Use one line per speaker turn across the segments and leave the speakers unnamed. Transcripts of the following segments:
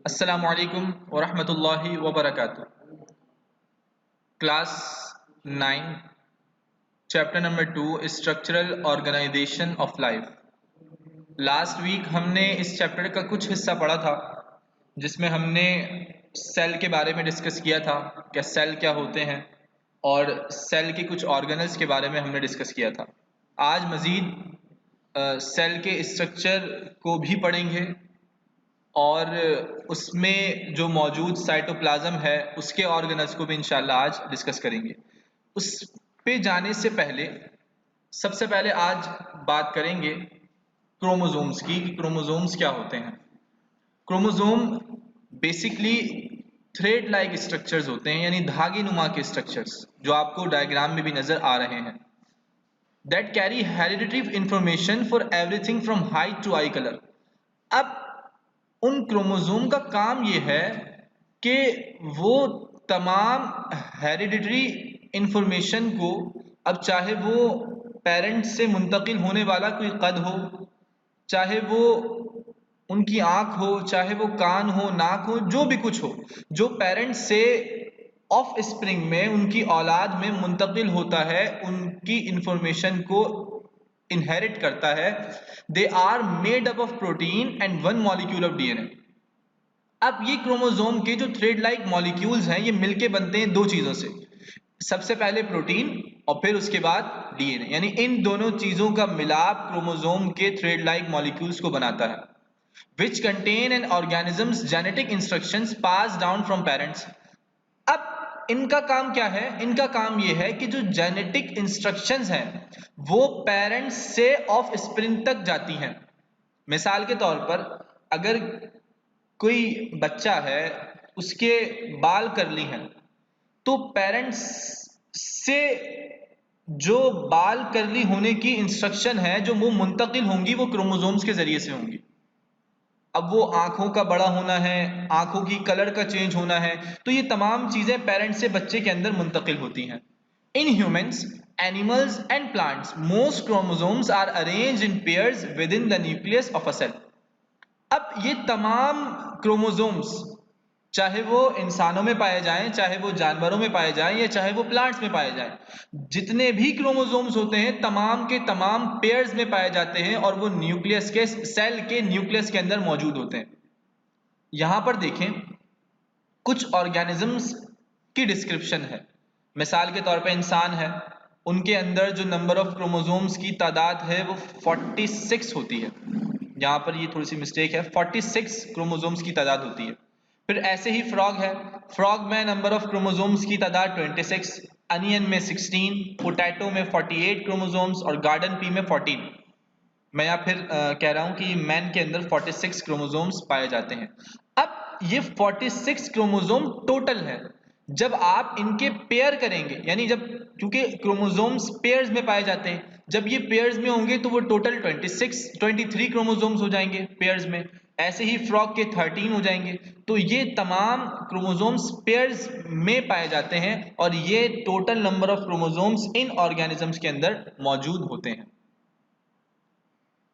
अस्सलामुअलैकुम वरहमतुल्लाहि वबरकातुह। Class 9 chapter number 2 structural organisation of life. Last week हमने इस चैप्टर का कुछ हिस्सा पढ़ा था जिसमें हमने सेल के बारे में डिस्कस किया था कि सेल क्या होते हैं और सेल के कुछ ऑर्गेनल्स के बारे में हमने डिस्कस किया था। आज मज़ीद सेल के स्ट्रक्चर को भी पढ़ेंगे और उसमें जो मौजूद साइटोप्लाज्म है उसके ऑर्गेनल्स को भी इंशाल्लाह आज डिस्कस करेंगे। उस पे जाने से पहले सबसे पहले आज बात करेंगे क्रोमोसोम्स की कि क्रोमोसोम्स क्या होते हैं। Chromosome basically thread like structures होते हैं, यानी धागे नुमा के स्ट्रक्चर्स जो आपको डायग्राम में भी नजर आ रहे हैं। That carry hereditary information for everything from height to eye colour. अब उन क्रोमोसोम का काम ये है कि वो तमाम हेरिडिटरी इंफॉर्मेशन को, अब चाहे वो पेरेंट्स से मुंतकिल होने वाला कोई कद हो, चाहे वो उनकी आंख हो, चाहे वो कान हो, नाक हो, जो भी कुछ हो, जो पेरेंट्स से ऑफ स्प्रिंग में उनकी औलाद में मुंतकिल होता है, उनकी इंफॉर्मेशन को इनहेरिट करता है। They are made up of protein and one molecule of DNA. अब ये क्रोमोसोम के जो थ्रेड लाइक मॉलिक्यूल्स हैं ये मिलके बनते हैं दो चीजों से, सबसे पहले प्रोटीन और फिर उसके बाद डीएनए, यानी इन दोनों चीजों का मिलाप क्रोमोसोम के थ्रेड लाइक मॉलिक्यूल्स को बनाता है। which contain an organism's genetic instructions passed down from parents। अब इनका काम क्या है? इनका काम यह है कि जो जेनेटिक इंस्ट्रक्शंस हैं वो पेरेंट्स से ऑफ स्प्रिंग तक जाती हैं। मिसाल के तौर पर अगर कोई बच्चा है, उसके बाल करली हैं, तो पेरेंट्स से जो बाल करली होने की इंस्ट्रक्शन है जो वो मुंतकिल होंगी वो क्रोमोसोम्स के जरिए से होंगी। अब वो आंखों का बड़ा होना है, आंखों की कलर का चेंज होना है, तो ये तमाम चीजें पेरेंट्स से बच्चे के अंदर मुंतकिल होती हैं। In humans, animals and plants most chromosomes are arranged in pairs within the nucleus of a cell. अब ये तमाम क्रोमोसोम्स, चाहे वो इंसानों में पाए जाएं, चाहे वो जानवरों में पाए जाएं, या चाहे वो प्लांट्स में पाए जाएं, जितने भी क्रोमोसोम्स होते हैं तमाम के तमाम पेयर्स में पाए जाते हैं और वो न्यूक्लियस के, सेल के न्यूक्लियस के अंदर मौजूद होते हैं। यहां पर देखें कुछ ऑर्गेनिजम्स की डिस्क्रिप्शन है। मिसाल के तौर पे इंसान है, उनके अंदर जो नंबर ऑफ क्रोमोसोम्स की तादाद है वो 46 होती है। यहाँ पर ये थोड़ी सी मिस्टेक है, 46 क्रोमोसोम्स की तादाद होती है। फिर ऐसे ही फ्रॉग है, फ्रॉग में नंबर ऑफ क्रोमोसोम्स की तादाद 26, अनियन में 16, पोटैटो में 48 क्रोमोसोम्स और गार्डन पी में 14। मैं यहाँ फिर कह रहा हूँ कि मैन के अंदर 46 क्रोमोसोम्स पाए जाते हैं। अब ये 46 क्रोमोसोम टोटल है। जब आप इनके पेयर करेंगे, यानी जब, क्योंकि क्रोमोसोम्स पेयर्स में पाए जाते हैं, जब ये पेयर्स में होंगे तो वो टोटल 23 क्रोमोसोम्स हो जाएंगे पेयर्स में। ऐसे ही फ्रॉग के 13 हो जाएंगे। तो ये तमाम क्रोमोसोम्स पेयर्स में पाए जाते हैं और ये total number of chromosomes in organisms के अंदर मौजूद होते हैं।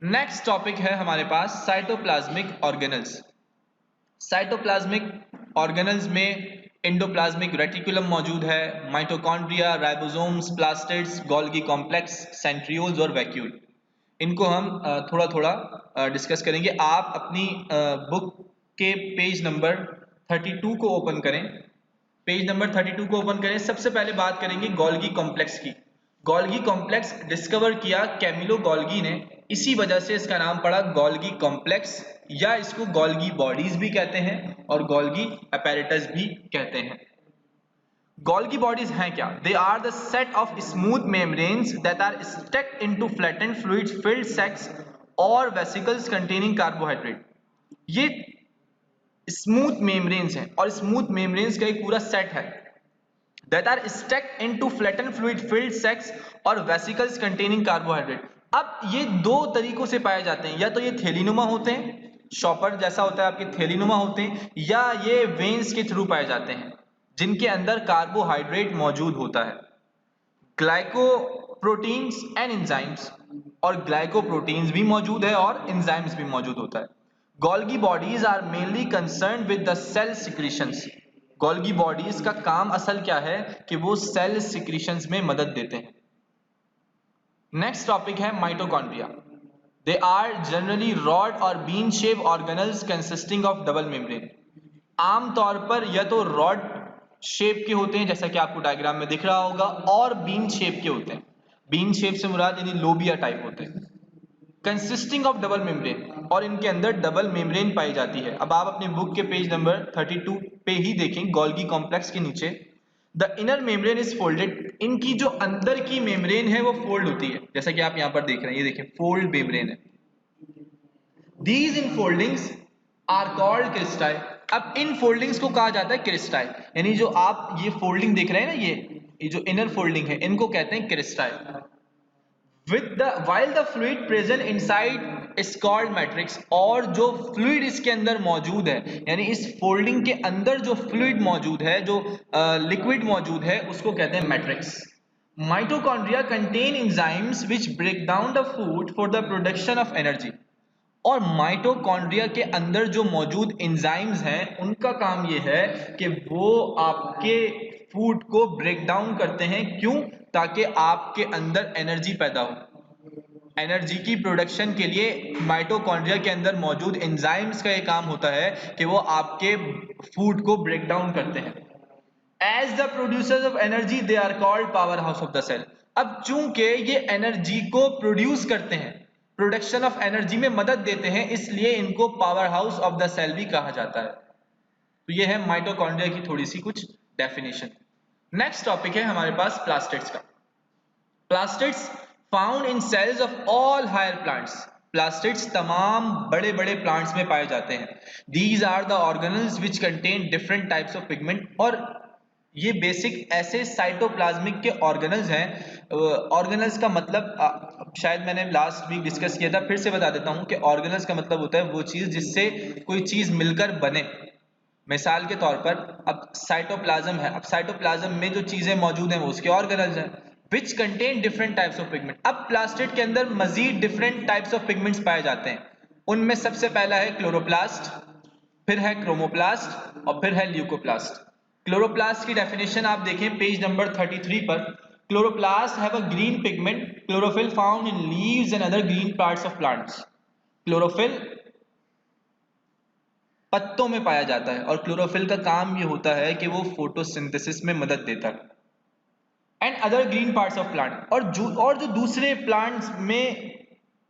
नेक्स्ट टॉपिक है हमारे पास साइटोप्लाज्मिक ऑर्गेनल्स। साइटोप्लाज्मिक ऑर्गेनल्स में एंडोप्लाज्मिक रेटिकुलम मौजूद है, mitochondria, ribosomes, plastids, Golgi complex, centrioles और वैक्यूल। इनको हम थोड़ा थोड़ा डिस्कस करेंगे। आप अपनी बुक के पेज नंबर 32 को ओपन करें। पेज नंबर 32 को ओपन करें। सबसे पहले बात करेंगे गोल्गी कॉम्प्लेक्स की। गोल्गी कॉम्प्लेक्स डिस्कवर किया कैमिलो गोल्गी ने, इसी वजह से इसका नाम पड़ा गोल्गी कॉम्प्लेक्स, या इसको गोल्गी बॉडीज भी कहते हैं और गोल्गी अपैरेटस भी कहते हैं। गोल्गी बॉडीज हैं क्या? They are the set of smooth membranes that are stacked into flattened fluid filled sacs और वेसिकल्स कंटेनिंग कार्बोहाइड्रेट। ये स्मूथ मेम्ब्रेन्स हैं और स्मूथ मेम्ब्रेन्स का एक पूरा सेट है that are stacked into flattened fluid filled sacs और vesicles containing carbohydrate। अब ये दो तरीकों से पाए जाते हैं, या तो ये थैलीनुमा होते हैं, शॉपर जैसा होता है आपके, थैलीनुमा होते हैं, या ये वेन्स के थ्रू पाए जाते हैं जिनके अंदर कार्बोहाइड्रेट मौजूद होता है। ग्लाइकोप्रोटीन्स एंड एंजाइम्स, और ग्लाइकोप्रोटीन्स भी मौजूद है और एंजाइम्स भी मौजूद होता है। Golgi bodies are mainly concern with the cell secretions. Golgi bodies का काम असल क्या है कि वो सेल सिक्रीशंस में मदद देते हैं। नेक्स्ट टॉपिक है mitochondria. They are generally rod और bean shape organelles consisting of double membrane. आमतौर पर या तो रॉड शेप के होते हैं जैसा कि आपको डायग्राम में दिख रहा होगा, और बीन शेप के होते हैं। बीन शेप से मुराद यानी लोबिया टाइप होते हैं। कंसिस्टिंग ऑफ डबल मेम्ब्रेन, और इनके अंदर डबल मेम्ब्रेन पाई जाती है। अब आप अपने बुक के पेज नंबर 32 पे ही देखें, गोल्गी कॉम्प्लेक्स के नीचे the inner membrane is folded. इनकी जो अंदर की मेम्ब्रेन है वो फोल्ड होती है, जैसा कि आप यहां पर देख रहे हैं, ये देखें फोल्ड मेम्ब्रेन है। These infoldings are called cristae. अब इन फोल्डिंग्स को कहा जाता है क्रिस्टाई, यानी जो आप ये फोल्डिंग देख रहे हैं ना, ये जो इनर फोल्डिंग है, इनको कहते हैं cristae. With the while the fluid present inside is called matrix. और जो फ्लूइड इसके अंदर मौजूद है, यानी इस फोल्डिंग के अंदर जो फ्लूइड मौजूद है, जो लिक्विड मौजूद है, उसको कहते हैं matrix. Mitochondria contain enzymes which break down the food for the production of energy. और माइटोकॉन्ड्रिया के अंदर जो मौजूद एंजाइम्स हैं, उनका काम ये है कि वो आपके फूड को ब्रेक डाउन करते हैं। क्यों? ताकि आपके अंदर एनर्जी पैदा हो। एनर्जी की प्रोडक्शन के लिए माइटोकॉन्ड्रिया के अंदर मौजूद एंजाइम्स का ये काम होता है कि वो आपके फूड को ब्रेक डाउन करते हैं। As the producers of energy they are called power house of the cell. अब चूंकि ये एनर्जी को प्रोड्यूस करते हैं, प्रोडक्शन ऑफ एनर्जी में मदद देते हैं, इसलिए इनको power house of the cell भी कहा जाता है। तो ये है माइटोकॉन्ड्रिया की थोड़ी सी कुछ डेफिनेशन। नेक्स्ट टॉपिक है हमारे पास प्लास्टिड्स का। Plastids found in cells of all higher plants. Plastids तमाम बड़े बड़े प्लांट्स में पाए जाते हैं। These are the organelles which contain different types of pigment. और ये बेसिक ऐसे साइटोप्लाज्मिक के ऑर्गेनल्स हैं। ऑर्गेनल्स का मतलब शायद मैंने लास्ट वीक डिस्कस किया था, फिर से बता देता हूं कि ऑर्गेनल्स का मतलब होता है वो चीज जिससे कोई चीज मिलकर बने। मिसाल के तौर पर अब साइटोप्लाज्म है, अब साइटोप्लाज्म में जो चीजें मौजूद हैं वो उसके ऑर्गेनल्स हैं। विच contain different types of pigment. अब प्लास्टिड के अंदर मजीद डिफरेंट टाइप्स ऑफ पिगमेंट्स पाए जाते हैं। उनमें सबसे पहला है क्लोरोप्लास्ट, फिर है क्रोमोप्लास्ट, और फिर है ल्यूकोप्लास्ट। क्लोरोप्लास्ट की डेफिनेशन आप देखें पेज नंबर 33 पर। Chloroplast have a green pigment chlorophyll found in leaves and other green parts of plants. Chlorophyll पत्तों में पाया जाता है, और क्लोरोफिल का काम ये होता है कि वो फोटोसिंथेसिस में मदद देता है। And other green parts of plant, और जो दूसरे प्लांट्स में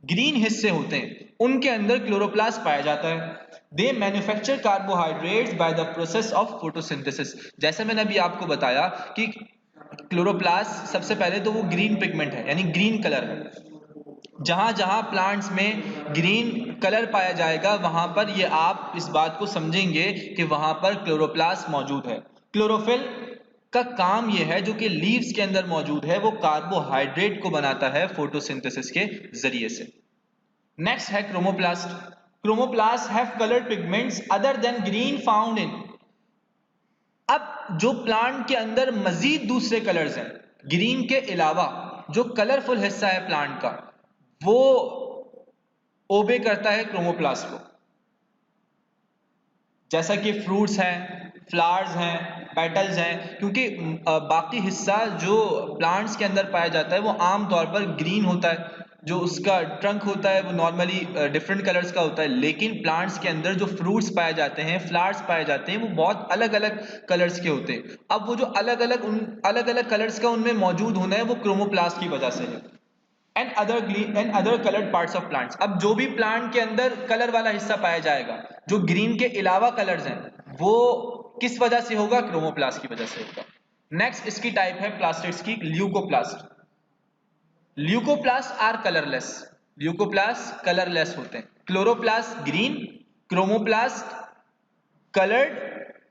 ग्रीन हिस्से होते हैं उनके अंदर क्लोरोप्लास्ट पाया जाता है। They manufacture carbohydrates by the process of photosynthesis. जैसे मैंने अभी आपको बताया कि क्लोरोप्लास्ट सबसे पहले तो वो ग्रीन पिगमेंट है, यानी ग्रीन कलर है। जहां जहां प्लांट्स में ग्रीन कलर पाया जाएगा वहां पर ये आप इस बात को समझेंगे कि वहां पर क्लोरोप्लास्ट मौजूद है। क्लोरोफिल का काम यह है, जो कि लीव्स के अंदर मौजूद है, वो कार्बोहाइड्रेट को बनाता है फोटोसिंथेसिस के जरिए से। नेक्स्ट है chromoplast. Chromoplast have coloured pigments other than green found in. अब जो प्लांट के अंदर मजीद दूसरे कलर्स हैं ग्रीन के अलावा, जो कलरफुल हिस्सा है प्लांट का, वो ओबे करता है क्रोमोप्लास्ट को। जैसा कि फ्रूट्स हैं, फ्लावर्स हैं, पेटल्स हैं, क्योंकि बाकी हिस्सा जो प्लांट्स के अंदर पाया जाता है वो आम तौर पर ग्रीन होता है। जो उसका ट्रंक होता है वो नॉर्मली डिफरेंट कलर्स का होता है, लेकिन प्लांट्स के अंदर जो फ्रूट्स पाए जाते हैं, फ्लावर्स पाए जाते हैं, वो बहुत अलग अलग कलर्स के होते हैं। अब वो जो अलग अलग कलर्स का उनमें मौजूद होना है वो क्रोमोप्लास्ट की वजह से है। And other coloured parts of plants. अब जो भी प्लांट के अंदर कलर वाला हिस्सा पाया जाएगा, जो ग्रीन के अलावा कलर्स हैं, वो किस वजह से होगा? क्रोमोप्लास्ट की वजह से होगा। नेक्स्ट इसकी टाइप है प्लास्टिड्स की leucoplast. Leucoplast are colourless. Leucoplast colourless होते हैं। Chloroplast green, chromoplast coloured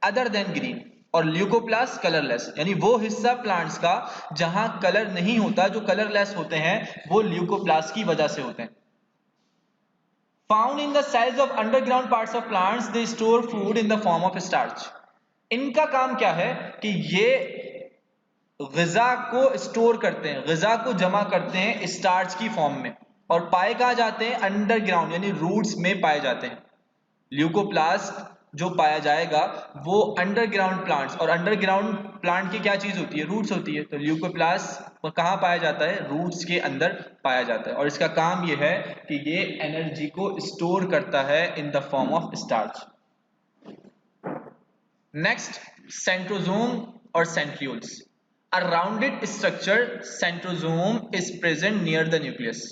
other than green, और ल्यूकोप्लास्ट कलरलेस, यानी वो हिस्सा प्लांट्स का जहां कलर नहीं होता, जो कलरलेस होते हैं, वो ल्यूकोप्लास्ट की वजह से होते हैं। Found in the cells of underground parts of plants, they store food in the form of starch. इनका काम क्या है कि ये ग़िज़ा को स्टोर करते हैं, ग़िज़ा को जमा करते हैं स्टार्च की फॉर्म में, और पाए कहां जाते हैं? अंडरग्राउंड, यानी रूट्स में पाए जाते हैं। ल्यूकोप्लास्ट जो पाया जाएगा वो अंडरग्राउंड प्लांट्स, और अंडरग्राउंड प्लांट की क्या चीज होती है? रूट्स होती है। तो ल्यूकोप्लास्ट कहाँ पाया जाता है? रूट्स के अंदर पाया जाता है, और इसका काम ये है कि ये एनर्जी को स्टोर करता है in the form of starch. Next, centrosome और centrioles. A rounded structure centrosome is present near the nucleus.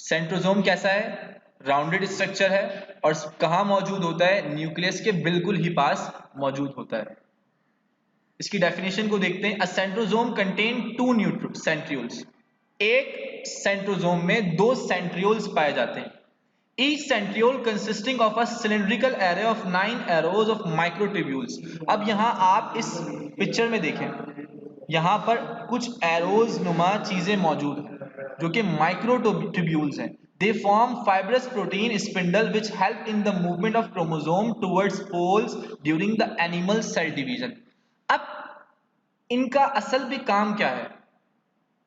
Centrosome कैसा है? राउंडेड स्ट्रक्चर है, और कहाँ मौजूद होता है? न्यूक्लियस के बिल्कुल ही पास मौजूद होता है। इसकी डेफिनेशन को देखते हैं। अ सेंट्रोजोम कंटेन टू सेंट्रियोल्स। एक सेंट्रोजोम में दो सेंट्रियोल्स पाए जाते हैं। Each centriole consisting of a cylindrical array of 9 arrows of microtubules। अब यहां आप इस पिक्चर में देखें, यहां पर कुछ एरोज नुमा चीजें मौजूद हैं जो कि माइक्रोट्यूब्यूल्स हैं। They form fibrous protein spindle which help in the movement of chromosome towards poles during the animal cell division. अब इनका असल भी काम क्या है?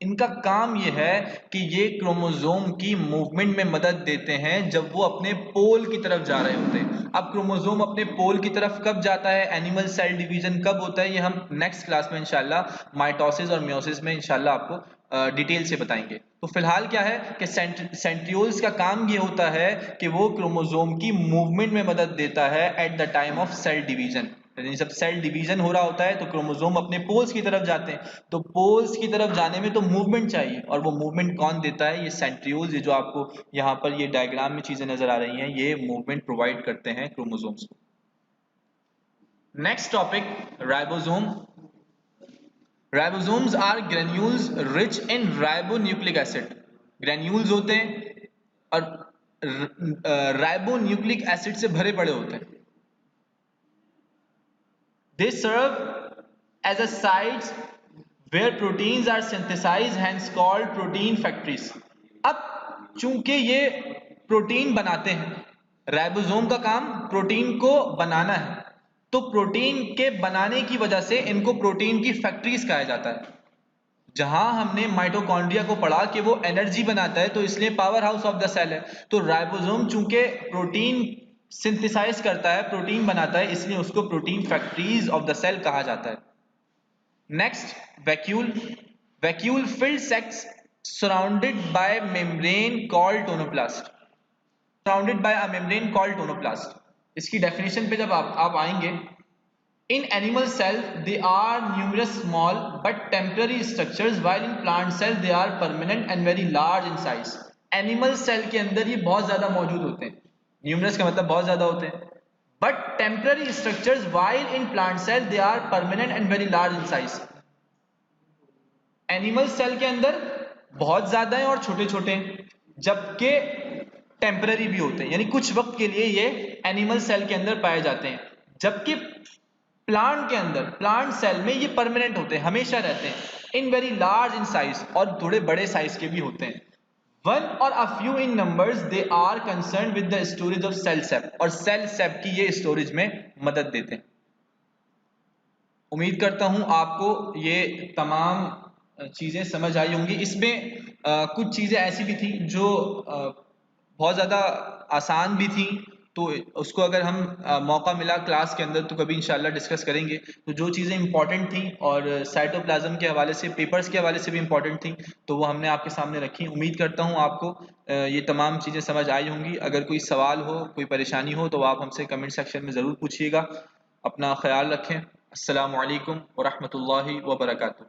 इनका काम यह है कि ये क्रोमोसोम की मूवमेंट में मदद देते हैं जब वो अपने पोल की तरफ जा रहे होते हैं। अब क्रोमोसोम अपने पोल की तरफ कब जाता है, एनिमल सेल डिवीजन कब होता है, ये हम नेक्स्ट क्लास में इंशाल्लाह माइटोसिस और मियोसिस में इंशाल्लाह आपको डिटेल से बताएंगे। तो फिलहाल क्या है कि सेंट्रियोल्स का काम ये होता है कि वो क्रोमोसोम की मूवमेंट में मदद देता है at the time of cell division. जब सेल डिवीजन हो रहा होता है तो क्रोमोसोम अपने पोल्स की तरफ जाते हैं, तो पोल्स की तरफ जाने में तो मूवमेंट चाहिए, और वो मूवमेंट कौन देता है? ये सेंट्रियोल्स। ये जो आपको यहाँ पर ये डायग्राम में चीजें नजर आ रही हैं, ये मूवमेंट प्रोवाइड करते हैं क्रोमोसोम्स को। Next topic, ribosome. Ribosomes are granules rich in ribonucleic acid. Granules होते हैं और राइबोन्यूक्लिक एसिड से भरे पड़े होते हैं। They serve as a sites where proteins are synthesized, hence called protein factories। अब चूंकि ये प्रोटीन बनाते हैं, राइबोसोम का काम प्रोटीन को बनाना है, तो प्रोटीन के बनाने की वजह से इनको प्रोटीन की फैक्ट्रीज कहा जाता है। जहां हमने माइटोकॉन्ड्रिया को पढ़ा कि वो एनर्जी बनाता है, तो इसलिए power house of the cell है। तो राइबोसोम चूंकि प्रोटीन सिंथेसाइज करता है, प्रोटीन बनाता है, इसलिए उसको protein factories of the cell कहा जाता है। Next, vacuole. Vacuole filled sacs surrounded by membrane called tonoplast. Surrounded by a membrane called tonoplast. इसकी डेफिनेशन पे जब आप आएंगे, in animal cell they are numerous small but temporary structures, while in plant cell they are permanent and very large in size। animal cell के अंदर ये बहुत ज्यादा मौजूद होते हैं, numerous का मतलब बहुत ज्यादा होते हैं, but temporary structures while in plant cell they are permanent and very large in size। Animal cell के अंदर बहुत ज्यादा है और छोटे छोटे हैं, जबकि टेम्पररी भी होते हैं, यानी कुछ वक्त के लिए ये एनिमल सेल के अंदर पाए जाते हैं, जबकि प्लांट के अंदर, प्लांट सेल में ये परमानेंट होते हैं, हमेशा रहते हैं, in very large in size, और थोड़े बड़े साइज के भी होते हैं। वन और a few in numbers they are concern with the storage of cell sap, और सेल सेप की ये स्टोरेज में मदद देते हैं। उम्मीद करता हूं आपको ये तमाम चीजें समझ आई होंगी। इसमें कुछ चीजें ऐसी भी थी जो बहुत ज़्यादा आसान भी थी, तो उसको अगर हम मौका मिला क्लास के अंदर तो कभी इंशाल्लाह डिस्कस करेंगे। तो जो चीज़ें इंपॉर्टेंट थी और साइटोप्लाज्म के हवाले से, पेपर्स के हवाले से भी इंपॉर्टेंट थी, तो वो हमने आपके सामने रखी। उम्मीद करता हूँ आपको ये तमाम चीज़ें समझ आई होंगी। अगर कोई सवाल हो, कोई परेशानी हो, तो आप हमसे कमेंट सेक्शन में ज़रूर पूछिएगा। अपना ख्याल रखें। अस्सलामु अलैकुम व रहमतुल्लाहि व बरकातुहू।